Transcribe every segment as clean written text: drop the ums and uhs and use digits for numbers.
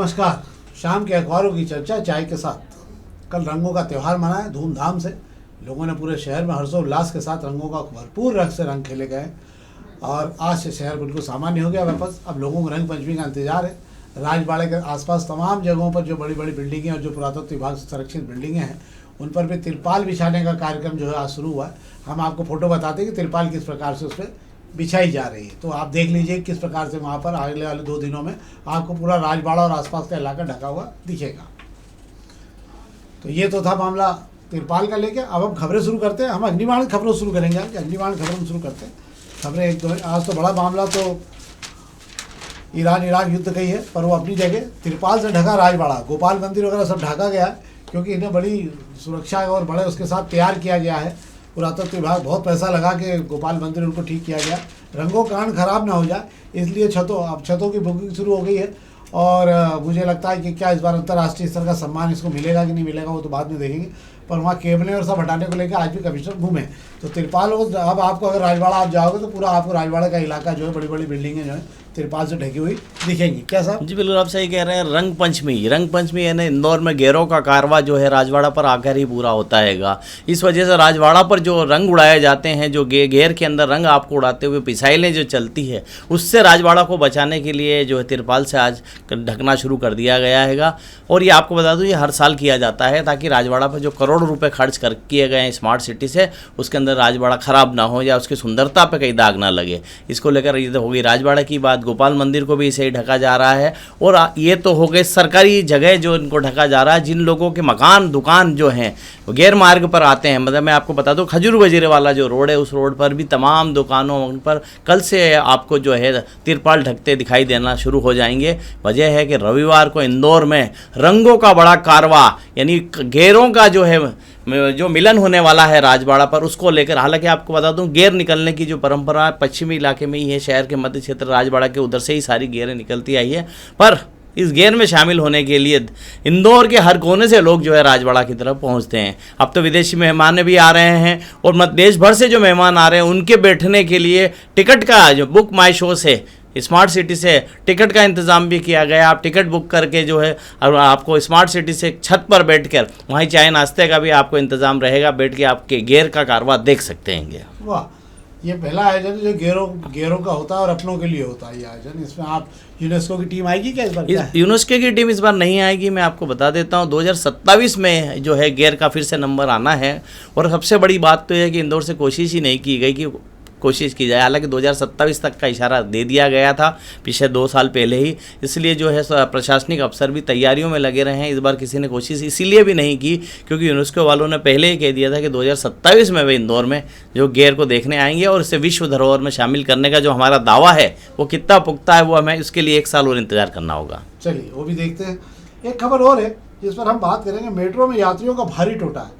नमस्कार। शाम के अखबारों की चर्चा चाय के साथ। कल रंगों का त्यौहार मनाया धूमधाम से। लोगों ने पूरे शहर में हर्षोल्लास के साथ रंगों का भरपूर रंग से रंग खेले गए और आज से शहर बिल्कुल सामान्य हो गया वापस। अब लोगों को रंग पंचमी का इंतजार है। राजबाड़े के आसपास तमाम जगहों पर जो बड़ी बड़ी बिल्डिंगें और जो पुरातत्व विभाग से संरक्षित बिल्डिंगें हैं उन पर भी तिरपाल बिछाने का कार्यक्रम जो है आज शुरू हुआ है। हम आपको फोटो बताते हैं कि तिरपाल किस प्रकार से उस पर बिछाई जा रही है, तो आप देख लीजिए किस प्रकार से वहाँ पर अगले वाले 2 दिनों में आपको पूरा राजबाड़ा और आसपास का इलाका ढका हुआ दिखेगा। तो ये तो था मामला तिरपाल का लेके। अब हम खबरें शुरू करते हैं। हम अग्निबाण खबरों शुरू करेंगे। अग्निबाण खबरों शुरू करते हैं। खबरें एक दो आज तो बड़ा मामला तो ईरान इराक युद्ध का ही है, पर वो अपनी जगह तिरपाल से ढका राजबाड़ा, गोपाल मंदिर वगैरह सब ढका गया है क्योंकि इन्हें बड़ी सुरक्षा और बड़े उसके साथ तैयार किया गया है। पुरातत्व विभाग बहुत पैसा लगा के गोपाल मंदिर उनको ठीक किया गया। रंगों का कारण खराब ना हो जाए इसलिए अब छतों की बुकिंग शुरू हो गई है और मुझे लगता है कि क्या इस बार अंतर्राष्ट्रीय स्तर का सम्मान इसको मिलेगा कि नहीं मिलेगा वो तो बाद में देखेंगे। पर वहाँ केबलें और सब हटाने को लेकर आज भी कमिश्नर घूमे। तो तिरपाल अब आपको अगर राजवाड़ा आप जाओगे तो पूरा आपको राजवाड़ा का इलाका जो है बड़ी बड़ी बिल्डिंगें जो है तिरपाल से ढकी हुई दिखेंगी। क्या साहब? जी बिल्कुल आप सही कह रहे हैं। रंग पंचमी यानी इंदौर में गेरों का कारवा जो है राजवाड़ा पर आकर ही पूरा होता हैगा। इस वजह से राजवाड़ा पर जो रंग उड़ाए जाते हैं, जो घेर के अंदर रंग आपको उड़ाते हुए मिसाइलें जो चलती है, उससे राजवाड़ा को बचाने के लिए जो है तिरपाल से आज ढकना शुरू कर दिया गया हैगा। और ये आपको बता दूँ ये हर साल किया जाता है ताकि राजवाड़ा पर जो करोड़ों रुपये खर्च किए गए हैं स्मार्ट सिटी से, उसके अंदर राजवाड़ा ख़राब ना हो या उसकी सुंदरता पे कहीं दाग ना लगे। इसको लेकर ये तो होगी राजवाड़ा की बात। गोपाल मंदिर को भी इसे ही ढका जा रहा है। और ये तो हो गए सरकारी जगह जो इनको ढका जा रहा है। जिन लोगों के मकान दुकान जो हैं गैर मार्ग पर आते हैं, मतलब मैं आपको बता दूं खजूर वजीरे वाला जो रोड है उस रोड पर भी तमाम दुकानों पर कल से आपको जो है तिरपाल ढकते दिखाई देना शुरू हो जाएंगे। वजह है कि रविवार को इंदौर में रंगों का बड़ा कारवा यानी घेरों का जो मिलन होने वाला है राजवाड़ा पर, उसको लेकर। हालांकि आपको बता दूं गेर निकलने की जो परंपरा पश्चिमी इलाके में ही है, शहर के मध्य क्षेत्र राजवाड़ा के उधर से ही सारी गेरें निकलती आई है। पर इस गेर में शामिल होने के लिए इंदौर के हर कोने से लोग जो है राजवाड़ा की तरफ पहुंचते हैं। अब तो विदेशी मेहमान भी आ रहे हैं और देश भर से जो मेहमान आ रहे हैं उनके बैठने के लिए टिकट का जो बुक माई शो से स्मार्ट सिटी से टिकट का इंतज़ाम भी किया गया। आप टिकट बुक करके जो है और आपको स्मार्ट सिटी से छत पर बैठकर वहीं चाय नाश्ते का भी आपको इंतज़ाम रहेगा। बैठ के आपके गेर का कारवा देख सकते हैं। वाह, ये पहला आयोजन जो गेरों का होता है और अपनों के लिए होता है ये आयोजन। इसमें आप यूनेस्को की टीम आएगी क्या इस बार? यूनेस्को की टीम इस बार नहीं आएगी। मैं आपको बता देता हूँ 2027 में जो है गेर का फिर से नंबर आना है। और सबसे बड़ी बात तो है कि इंदौर से कोशिश ही नहीं की गई कि कोशिश की जाए। हालांकि 2027 तक का इशारा दे दिया गया था पिछले 2 साल पहले ही, इसलिए जो है प्रशासनिक अफसर भी तैयारियों में लगे रहे हैं। इस बार किसी ने कोशिश इसीलिए भी नहीं की क्योंकि यूनेस्को वालों ने पहले ही कह दिया था कि 2027 में वे इंदौर में जो गेर को देखने आएंगे और इसे विश्व धरोहर में शामिल करने का जो हमारा दावा है वो कितना पुख्ता है, वो हमें उसके लिए 1 साल और इंतजार करना होगा। चलिए वो भी देखते हैं। एक खबर और है जिस पर हम बात करेंगे। मेट्रो में यात्रियों का भारी टोटा है।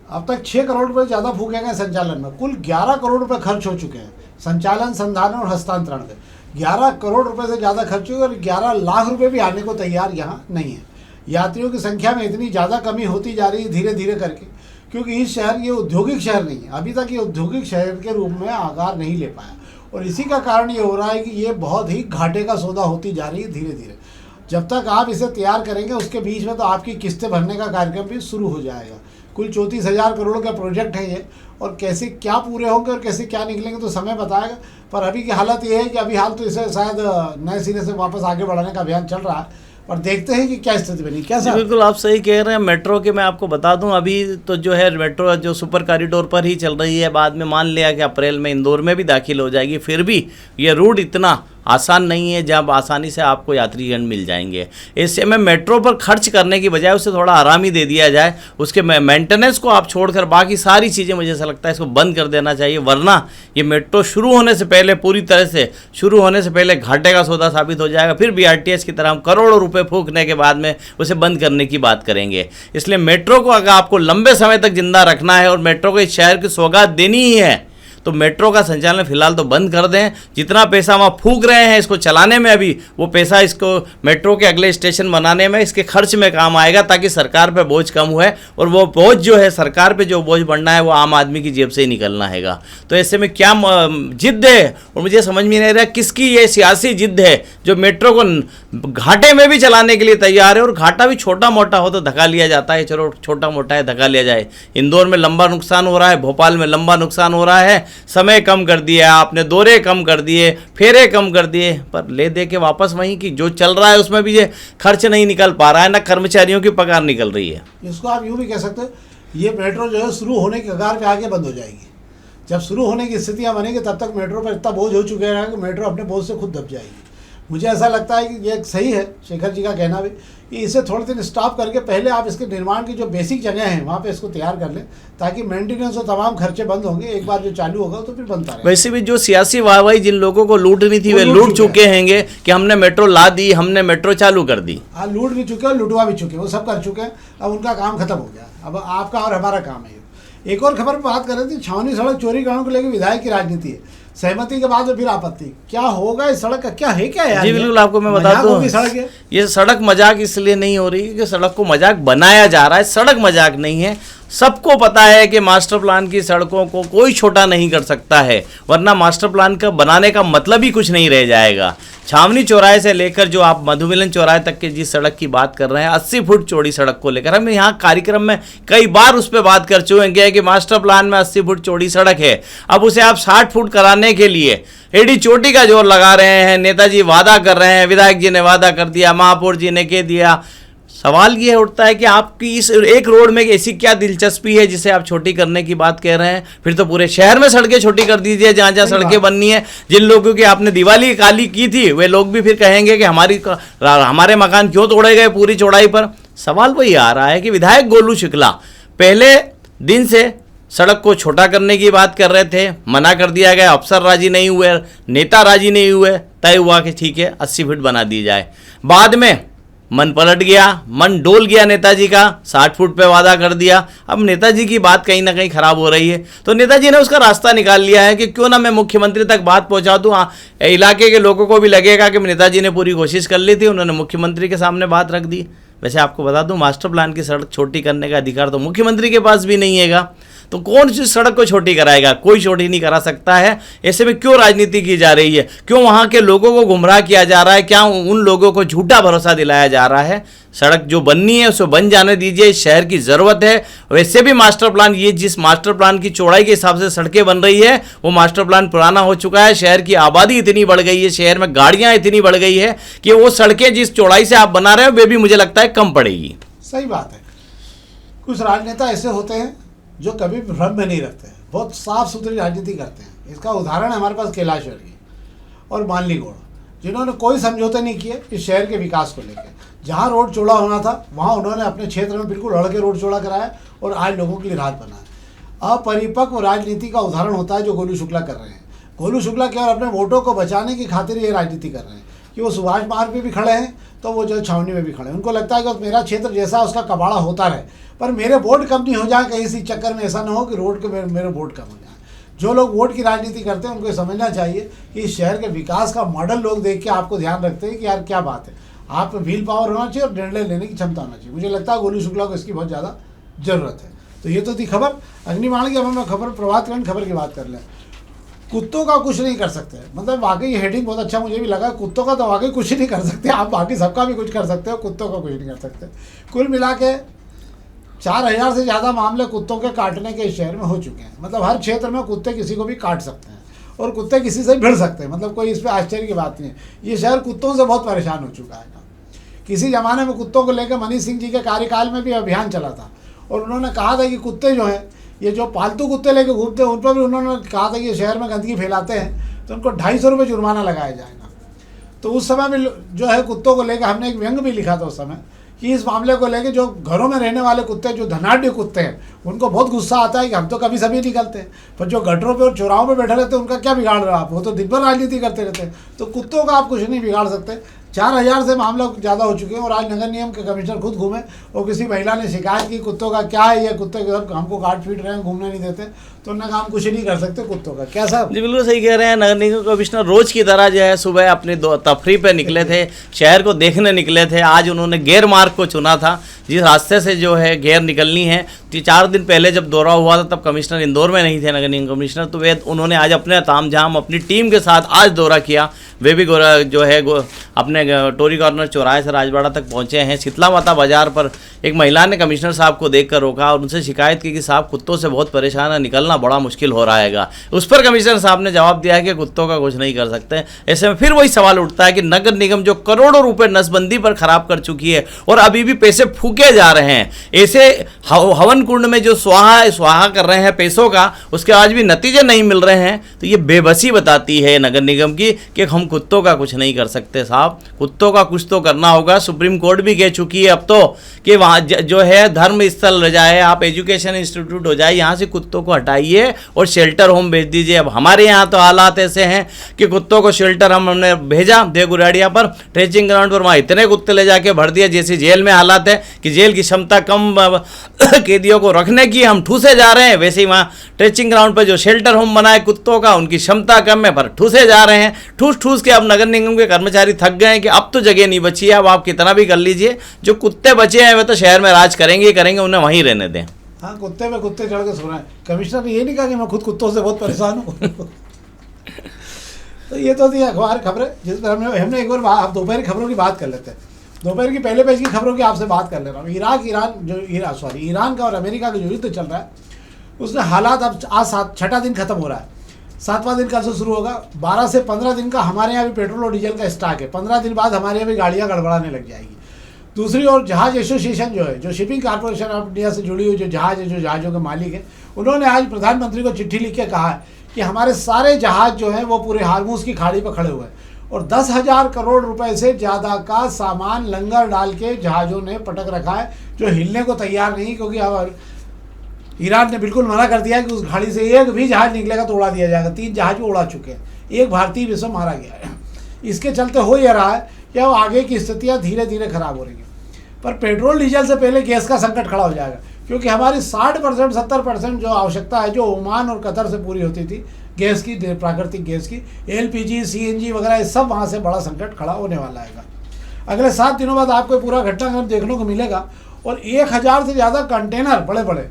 अब तक 6 करोड़ रुपए ज़्यादा फूके गए संचालन में। कुल 11 करोड़ रुपए खर्च हो चुके हैं संचालन, संधारण और हस्तांतरण में। 11 करोड़ रुपए से ज़्यादा खर्च हुए और 11 लाख रुपए भी आने को तैयार यहाँ नहीं है। यात्रियों की संख्या में इतनी ज़्यादा कमी होती जा रही है धीरे धीरे करके, क्योंकि इस शहर ये औद्योगिक शहर नहीं है। अभी तक ये औद्योगिक शहर के रूप में आकार नहीं ले पाया और इसी का कारण ये हो रहा है कि ये बहुत ही घाटे का सौदा होती जा रही है धीरे धीरे। जब तक आप इसे तैयार करेंगे उसके बीच में तो आपकी किस्तें भरने का कार्यक्रम भी शुरू हो जाएगा। कुल 34,000 करोड़ का प्रोजेक्ट है ये और कैसे क्या पूरे होंगे और कैसे क्या निकलेंगे तो समय बताएगा। पर अभी की हालत ये है कि अभी हाल तो इसे शायद नए सिरे से वापस आगे बढ़ाने का अभियान चल रहा है, पर देखते हैं कि क्या स्थिति बनी। क्या सर? बिल्कुल आप सही कह रहे हैं। मेट्रो के मैं आपको बता दूं अभी तो जो है मेट्रो जो सुपर कॉरिडोर पर ही चल रही है। बाद में मान लिया कि अप्रैल में इंदौर में भी दाखिल हो जाएगी। फिर भी ये रूट इतना आसान नहीं है जब आसानी से आपको यात्रीगण मिल जाएंगे। इससे में मेट्रो पर खर्च करने की बजाय उसे थोड़ा आराम ही दे दिया जाए। उसके मेंटेनेंस को आप छोड़कर बाकी सारी चीज़ें मुझे ऐसा लगता है इसको बंद कर देना चाहिए, वरना ये मेट्रो शुरू होने से पहले पूरी तरह से शुरू होने से पहले घाटे का सौदा साबित हो जाएगा। फिर BRTS की तरह हम करोड़ों रुपये फूकने के बाद में उसे बंद करने की बात करेंगे। इसलिए मेट्रो को अगर आपको लंबे समय तक जिंदा रखना है और मेट्रो को इस शहर की सौगात देनी ही है तो मेट्रो का संचालन फिलहाल तो बंद कर दें। जितना पैसा वहाँ फूंक रहे हैं इसको चलाने में, अभी वो पैसा इसको मेट्रो के अगले स्टेशन बनाने में, इसके खर्च में काम आएगा, ताकि सरकार पे बोझ कम हुए। और वो बोझ जो है सरकार पे जो बोझ बढ़ना है वो आम आदमी की जेब से ही निकलना हैगा। तो ऐसे में क्या जिद्द है, और मुझे समझ में नहीं रहा किसकी ये सियासी जिद्द है जो मेट्रो को घाटे में भी चलाने के लिए तैयार है। और घाटा भी छोटा मोटा हो तो धक्का लिया जाता है, चलो छोटा मोटा है धक्का लिया जाए। इंदौर में लंबा नुकसान हो रहा है, भोपाल में लंबा नुकसान हो रहा है, समय कम कर दिया आपने, दौरे कम कर दिए, फेरे कम कर दिए, पर ले दे के वापस वहीं की जो चल रहा है उसमें भी ये खर्च नहीं निकल पा रहा है, ना कर्मचारियों की पगार निकल रही है। इसको आप यूँ भी कह सकते हो, ये मेट्रो जो है शुरू होने के कगार पे आके बंद हो जाएगी। जब शुरू होने की स्थितियाँ बनेंगी तब तक मेट्रो पर इतना बोझ हो चुके हैं कि मेट्रो अपने बोझ से खुद दब जाएगी। मुझे ऐसा लगता है कि ये सही है शेखर जी का कहना भी, कि इसे थोड़े दिन स्टॉप करके पहले आप इसके निर्माण की जो बेसिक जगह हैं वहाँ पे इसको तैयार कर लें, ताकि मेंटेनेंस और तमाम खर्चे बंद होंगे। एक बार जो चालू होगा तो फिर बनता रहेगा। वैसे भी जो सियासी वाहवाही जिन लोगों को लूटनी थी वे लूट चुके हैंगे कि हमने मेट्रो ला दी, हमने मेट्रो चालू कर दी। हाँ, लूट भी चुके हैं, लुटवा भी चुके हैं, वो सब कर चुके हैं। अब उनका काम खत्म हो गया, अब आपका और हमारा काम है। एक और खबर पर बात कर रहे थे, छावनी सड़क चौड़ीकरण को लेकर विधायक की राजनीति है, सहमति के बाद फिर आपत्ति। क्या होगा इस सड़क का, क्या है क्या यार? जी बिल्कुल, आपको मैं बता दूं, सड़क है ये सड़क मजाक इसलिए नहीं हो रही कि सड़क को मजाक बनाया जा रहा है। सड़क मजाक नहीं है, सबको पता है कि मास्टर प्लान की सड़कों को कोई छोटा नहीं कर सकता है, वरना मास्टर प्लान का बनाने का मतलब ही कुछ नहीं रह जाएगा। छावनी चौराहे से लेकर जो आप मधुमिलन चौराहे तक के जिस सड़क की बात कर रहे हैं, 80 फुट चौड़ी सड़क को लेकर हम यहाँ कार्यक्रम में कई बार उस पर बात कर चुके हैं कि मास्टर प्लान में 80 फुट चौड़ी सड़क है, अब उसे आप 60 फुट कराने के लिए एडी चोटी का जोर लगा रहे हैं। नेताजी वादा कर रहे हैं, विधायक जी ने वादा कर दिया, महापौर जी ने कह दिया। सवाल ये उठता है कि आपकी इस एक रोड में ऐसी क्या दिलचस्पी है जिसे आप छोटी करने की बात कह रहे हैं? फिर तो पूरे शहर में सड़कें छोटी कर दीजिए, जहाँ जहाँ सड़कें बननी है। जिन लोगों की आपने दिवाली काली की थी वे लोग भी फिर कहेंगे कि हमारे मकान क्यों तोड़े गए पूरी चौड़ाई पर। सवाल वही आ रहा है कि विधायक गोलू शुक्ला पहले दिन से सड़क को छोटा करने की बात कर रहे थे, मना कर दिया गया, अफसर राजी नहीं हुए, नेता राजी नहीं हुए, तय हुआ कि ठीक है 80 फीट बना दी जाए। बाद में मन पलट गया, मन डोल गया नेताजी का, 60 फुट पे वादा कर दिया। अब नेताजी की बात कहीं ना कहीं खराब हो रही है, तो नेताजी ने उसका रास्ता निकाल लिया है कि क्यों ना मैं मुख्यमंत्री तक बात पहुंचा दूं। इलाके के लोगों को भी लगेगा कि नेताजी ने पूरी कोशिश कर ली थी, उन्होंने मुख्यमंत्री के सामने बात रख दी। वैसे आपको बता दूं, मास्टर प्लान की सड़क छोटी करने का अधिकार तो मुख्यमंत्री के पास भी नहीं हैगा, तो कौन सी सड़क को छोटी कराएगा? कोई छोटी नहीं करा सकता है। ऐसे में क्यों राजनीति की जा रही है? क्यों वहाँ के लोगों को गुमराह किया जा रहा है? क्या उन लोगों को झूठा भरोसा दिलाया जा रहा है? सड़क जो बननी है उसको बन जाने दीजिए, शहर की ज़रूरत है। वैसे भी मास्टर प्लान, ये जिस मास्टर प्लान की चौड़ाई के हिसाब से सड़कें बन रही है वो मास्टर प्लान पुराना हो चुका है। शहर की आबादी इतनी बढ़ गई है, शहर में गाड़ियाँ इतनी बढ़ गई है कि वो सड़कें जिस चौड़ाई से आप बना रहे हो वे भी मुझे लगता है कम पड़ेगी। सही बात है। कुछ राजनेता ऐसे होते हैं जो कभी भ्रम में नहीं रखते हैं, बहुत साफ सुथरी राजनीति करते हैं। इसका उदाहरण है हमारे पास कैलाश वर्गीय और मानली गौड़, जिन्होंने कोई समझौते नहीं किए इस शहर के विकास को लेकर। जहाँ रोड चौड़ा होना था वहाँ उन्होंने अपने क्षेत्र में बिल्कुल अड़ के रोड चौड़ा कराया और आज लोगों के लिए राहत बनाया। अपरिपक्व राजनीति का उदाहरण होता है जो गोलू शुक्ला कर रहे हैं। गोलू शुक्ला केवल अपने वोटों को बचाने की खातिर ये राजनीति कर रहे हैं कि वो सुभाष मार्ग पे भी खड़े हैं तो वो जो छावनी में भी खड़े हैं। उनको लगता है कि मेरा क्षेत्र जैसा उसका कबाड़ा होता रहे, पर मेरे वोट कम नहीं हो जाए, कहीं इसी चक्कर में ऐसा ना हो कि रोड के मेरे वोट कम हो जाए। जो लोग वोट की राजनीति करते हैं उनको समझना चाहिए कि इस शहर के विकास का मॉडल लोग देख के आपको ध्यान रखते हैं कि यार क्या बात है, आप में व्हील पावर होना चाहिए और निर्णय लेने की क्षमता होना चाहिए। मुझे लगता है गोलू शुक्ला को इसकी बहुत ज़्यादा ज़रूरत है। तो ये तो थी खबर अग्निबाण की। अब हम खबर प्रभातकरण खबर की बात कर लें। कुत्तों का कुछ नहीं कर सकते, मतलब वाकई ये हेडिंग बहुत अच्छा मुझे भी लगा। कुत्तों का तो वाकई कुछ नहीं कर सकते, आप बाकी सबका भी कुछ कर सकते हो, कुत्तों का कुछ नहीं कर सकते। कुल मिला के 4000 से ज़्यादा मामले कुत्तों के काटने के इस शहर में हो चुके हैं। मतलब हर क्षेत्र में कुत्ते किसी को भी काट सकते हैं और कुत्ते किसी से भिड़ सकते हैं, मतलब कोई इस पर आश्चर्य की बात नहीं है। ये शहर कुत्तों से बहुत परेशान हो चुका है। किसी ज़माने में कुत्तों को लेकर मनीष सिंह जी के कार्यकाल में भी अभियान चला था और उन्होंने कहा था कि कुत्ते जो हैं, ये जो पालतू कुत्ते लेके घूमते हैं उन पर भी उन्होंने कहा था कि शहर में गंदगी फैलाते हैं तो उनको 250 रुपये जुर्माना लगाया जाएगा। तो उस समय में जो है कुत्तों को लेकर हमने एक व्यंग भी लिखा था उस समय कि इस मामले को लेकर जो घरों में रहने वाले कुत्ते, जो धनाढ़ कुत्ते हैं, उनको बहुत गुस्सा आता है कि हम तो कभी सभी निकलते हैं, पर जो गटरों पे और चौराहों पे बैठे रहते हैं उनका क्या बिगाड़ रहे हो आप? वो तो दिन भर राजनीति करते रहते हैं। तो कुत्तों का आप कुछ नहीं बिगाड़ सकते। 4000 से मामला ज़्यादा हो चुके हैं और आज नगर निगम के कमिश्नर खुद घूमे और किसी महिला ने शिकायत की कुत्तों का क्या है, ये कुत्ते हमको काट पीट रहे हैं, घूमने नहीं देते। तो न काम कुछ नहीं कर सकते कुत्तों का। क्या साहब? जी बिल्कुल सही कह रहे हैं। नगर निगम कमिश्नर रोज की तरह जो है सुबह अपनी तफरी पे निकले थे, शहर को देखने निकले थे। आज उन्होंने गेर मार्ग को चुना था, जिस रास्ते से जो है गेर निकलनी है। 4 दिन पहले जब दौरा हुआ था तब कमिश्नर इंदौर में नहीं थे, नगर निगम कमिश्नर, तो वे उन्होंने आज अपने तामझाम अपनी टीम के साथ आज दौरा किया। वे भी जो है अपने टोरी कॉर्नर चौराहे से राजवाड़ा तक पहुंचे हैं। शीतला माता बाजार पर एक महिला ने कमिश्नर साहब को देखकर रोका और उनसे शिकायत की कि साहब कुत्तों से बहुत परेशान है, निकलना बड़ा मुश्किल हो रहा है। उस पर कमिश्नर साहब ने जवाब दिया कि कुत्तों का कुछ नहीं कर सकते। ऐसे में फिर वही सवाल उठता है कि नगर निगम जो करोड़ों रुपए नसबंदी पर खराब कर चुकी है और अभी भी पैसे फूके जा रहे हैं, ऐसे हवन कुंड में जो स्वाहा कर रहे हैं पैसों का, उसके आज भी नतीजे नहीं मिल रहे हैं, तो ये बेबसी बताती है नगर निगम की कि हम कुत्तों का कुछ नहीं कर सकते। साहब कुत्तों का कुछ तो करना होगा। सुप्रीम कोर्ट भी कह चुकी है अब तो कि वहाँ जो है धर्म स्थल रह जाए, आप एजुकेशन इंस्टीट्यूट हो जाए, यहाँ से कुत्तों को हटाइए और शेल्टर होम भेज दीजिए। अब हमारे यहाँ तो हालात ऐसे हैं कि कुत्तों को शेल्टर हमने भेजा देवगुराड़िया पर ट्रेचिंग ग्राउंड पर, वहाँ इतने कुत्ते ले जाके भर दिए जैसे जेल में हालात है कि जेल की क्षमता कम कैदियों को रखने की, हम ठूसे जा रहे हैं। वैसे ही वहाँ ट्रेचिंग ग्राउंड पर जो शेल्टर होम बनाए कुत्तों का, उनकी क्षमता कम है पर ठूसे जा रहे हैं। ठूस के अब नगर निगम के कर्मचारी थक गए हैं कि अब तो जगह नहीं बची है, अब आप कितना भी कर लीजिए, जो कुत्ते बचे हैं वे तो शहर में राज करेंगे, उन्हें वहीं रहने दें। हाँ, कुत्ते पे कुत्ते चढ़ के सो रहे हैं। कमिश्नर ने ये नहीं कहा कि मैं खुद कुत्तों से बहुत परेशान हूँ। तो ये तो थी अखबार खबरें जिस पर हमने एक बार आप दोपहर की खबरों की बात कर लेते हैं। दोपहर की पहले पेज की खबरों की आपसे बात कर ले रहा हूँ। ईरान का और अमेरिका का जो युद्ध चल रहा है, उसमें हालात अब आज 6वां दिन खत्म हो रहा है। 7वां दिन कल से शुरू होगा। 12 से 15 दिन का हमारे यहाँ भी पेट्रोल और डीजल का स्टॉक है। 15 दिन बाद हमारे यहाँ भी गाड़ियाँ गड़बड़ाने लग जाएगी। दूसरी ओर जहाज एसोसिएशन जो है, जो शिपिंग कॉर्पोरेशन ऑफ इंडिया से जुड़ी हुई जो जहाज है, जो जहाज़ों के मालिक हैं, उन्होंने आज प्रधानमंत्री को चिट्ठी लिख के कहा है कि हमारे सारे जहाज जो हैं वो पूरे हार्मूज की खाड़ी पर खड़े हुए हैं और 10,000 करोड़ रुपए से ज़्यादा का सामान लंगर डाल के जहाज़ों ने पटक रखा है, जो हिलने को तैयार नहीं, क्योंकि अब ईरान ने बिल्कुल मना कर दिया है कि उस खाड़ी से एक भी जहाज निकलेगा तो उड़ा दिया जाएगा। 3 जहाज भी उड़ा चुके हैं, एक भारतीय भी मारा गया है। इसके चलते हो ये रहा है कि अब आगे की स्थितियाँ धीरे धीरे खराब हो रही हैं। पर पेट्रोल डीजल से पहले गैस का संकट खड़ा हो जाएगा, क्योंकि हमारी 60% 70% जो आवश्यकता है, जो ओमान और कतर से पूरी होती थी गैस की, प्राकृतिक गैस की, LPG CNG वगैरह, ये सब वहाँ से बड़ा संकट खड़ा होने वाला है। अगले 7 दिनों बाद आपको पूरा घटनाक्रम देखने को मिलेगा और 1000 से ज़्यादा कंटेनर बड़े बड़े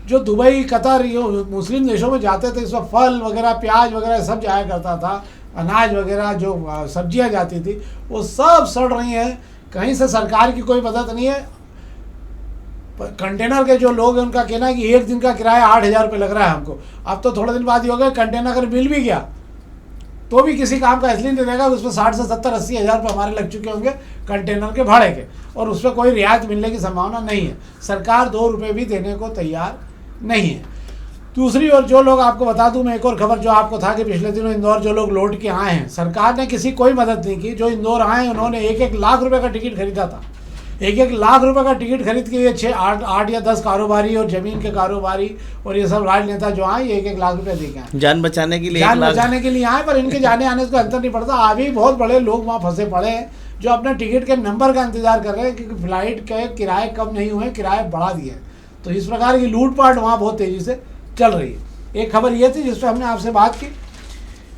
जो दुबई, कतर, मुस्लिम देशों में जाते थे, इसमें फल वगैरह, प्याज वगैरह सब जाया करता था, अनाज वगैरह जो सब्जियां जाती थी, वो सब सड़ रही हैं। कहीं से सरकार की कोई मदद नहीं है। कंटेनर के जो लोग हैं उनका कहना है कि एक दिन का किराया 8,000 रुपये लग रहा है हमको। अब तो थोड़े दिन बाद ही हो गए, कंटेनर अगर मिल भी गया तो भी किसी काम का इसलिए नहीं रहेगा, उसमें 60 से 70 80 हज़ार रुपये हमारे लग चुके होंगे कंटेनर के भाड़े के, और उस पर कोई रियायत मिलने की संभावना नहीं है। सरकार 2 रुपये भी देने को तैयार नहीं है। दूसरी ओर जो लोग, आपको बता दूं मैं एक और खबर जो आपको था कि पिछले दिनों इंदौर जो लोग लौट के आए हैं, सरकार ने किसी कोई मदद नहीं की। जो इंदौर आए उन्होंने 1-1 लाख रुपए का टिकट खरीदा था। 1-1 लाख रुपए का टिकट खरीद के ये 8 या 10 कारोबारी और जमीन के कारोबारी और ये सब राजनेता जो आए, 1-1 लाख रुपए दे के आए, जान बचाने के लिए, जान बचाने के लिए आए। पर इनके जाने आने से अंतर नहीं पड़ता। अभी बहुत बड़े लोग वहाँ फंसे पड़े हैं जो अपने टिकट के नंबर का इंतजार कर रहे हैं, क्योंकि फ्लाइट के किराए कम नहीं हुए, किराए बढ़ा दिए। तो इस प्रकार की लूटपाट वहाँ बहुत तेज़ी से चल रही है। एक खबर ये थी जिस पर हमने आपसे बात की।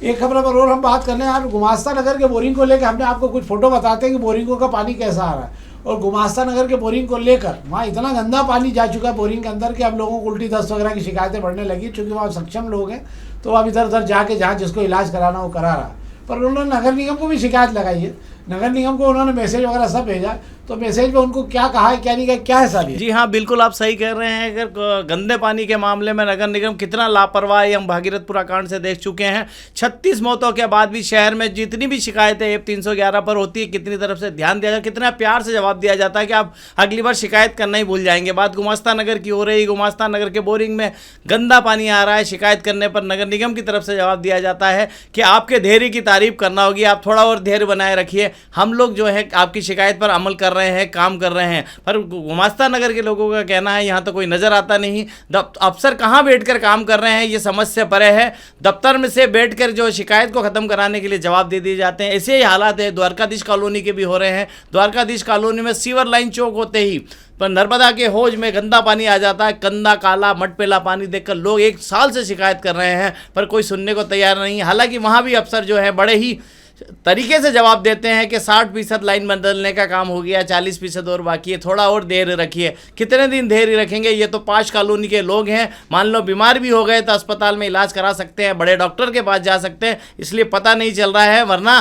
एक खबर पर और हम बात कर लें यार, गुमास्ता नगर के बोरिंग को लेकर हमने आपको कुछ फोटो बताते हैं कि बोरिंगों का पानी कैसा आ रहा है। और गुमास्ता नगर के बोरिंग को लेकर वहाँ इतना गंदा पानी जा चुका है बोरिंग के अंदर कि अब लोगों को उल्टी दस्त वगैरह की शिकायतें बढ़ने लगी। चूँकि वहाँ सक्षम लोग हैं तो अब इधर उधर जाके जहाँ जिसको इलाज कराना वो करा रहा है। पर उन्होंने नगर निगम को भी शिकायत लगाई है। नगर निगम को उन्होंने मैसेज वगैरह सब भेजा, तो मैसेज में उनको क्या कहा है, क्या नहीं कहा, क्या है सारी। जी हाँ, बिल्कुल आप सही कह रहे हैं। अगर गंदे पानी के मामले में नगर निगम कितना लापरवाह है, हम भागीरथपुरा कांड से देख चुके हैं। 36 मौतों के बाद भी शहर में जितनी भी शिकायतें एप 311 पर होती है, कितनी तरफ से ध्यान दिया जाए, कितना प्यार से जवाब दिया जाता है कि आप अगली बार शिकायत करना ही भूल जाएंगे। बात गुमास्ता नगर की हो रही, गुमास्ता नगर के बोरिंग में गंदा पानी आ रहा है। शिकायत करने पर नगर निगम की तरफ से जवाब दिया जाता है कि आपके धैर्य की तारीफ करना होगी, आप थोड़ा और धैर्य बनाए रखिए। हम लोग जो है आपकी शिकायत पर अमल कर रहे हैं, काम कर रहे हैं, पर गुमास्ता नगर के लोगों का कहना है यहाँ तो कोई नज़र आता नहीं। अफसर कहाँ बैठकर काम कर रहे हैं ये समझ से परे है। दफ्तर में से बैठकर जो शिकायत को ख़त्म कराने के लिए जवाब दे दिए जाते हैं। ऐसे ही हालात है द्वारकाधीश कॉलोनी के भी हो रहे हैं। द्वारकाधीश कॉलोनी में सीवर लाइन चौक होते ही पर नर्मदा के हौज में गंदा पानी आ जाता है। गंदा काला मटपेला पानी देखकर लोग 1 साल से शिकायत कर रहे हैं, पर कोई सुनने को तैयार नहीं। हालांकि वहाँ भी अफसर जो है बड़े ही तरीके से जवाब देते हैं कि 60% लाइन बदलने का काम हो गया, 40% और बाकी है, थोड़ा और देर रखिए। कितने दिन देर रखेंगे? ये तो 5 कॉलोनी के लोग हैं, मान लो बीमार भी हो गए तो अस्पताल में इलाज करा सकते हैं, बड़े डॉक्टर के पास जा सकते हैं, इसलिए पता नहीं चल रहा है। वरना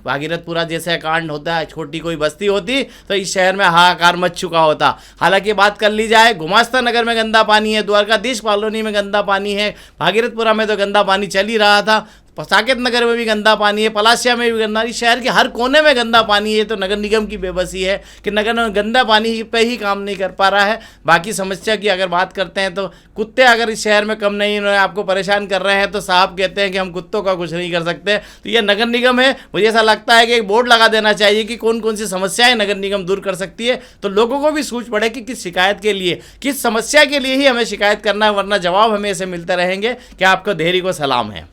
भागीरथपुरा जैसे कांड होता है, छोटी कोई बस्ती होती तो इस शहर में हाहाकार मच चुका होता। हालांकि बात कर ली जाए, गुमास्ता नगर में गंदा पानी है, द्वारकाधीश कॉलोनी में गंदा पानी है, भागीरथपुरा में तो गंदा पानी चल ही रहा था, साकेत नगर में भी गंदा पानी है, पलासिया में भी गंदा, इस शहर के हर कोने में गंदा पानी है। तो नगर निगम की बेबसी है कि नगर निगम गंदा पानी पे ही काम नहीं कर पा रहा है। बाकी समस्या की अगर बात करते हैं तो कुत्ते अगर इस शहर में कम नहीं आपको परेशान कर रहे हैं तो साहब कहते हैं कि हम कुत्तों का कुछ नहीं कर सकते। तो ये नगर निगम है, मुझे ऐसा लगता है कि एक बोर्ड लगा देना चाहिए कि कौन कौन सी समस्याएं नगर निगम दूर कर सकती है, तो लोगों को भी सूझ पड़े कि किस शिकायत के लिए, किस समस्या के लिए ही हमें शिकायत करना है, वरना जवाब हमें ऐसे मिलते रहेंगे कि आपको देरी को सलाम है।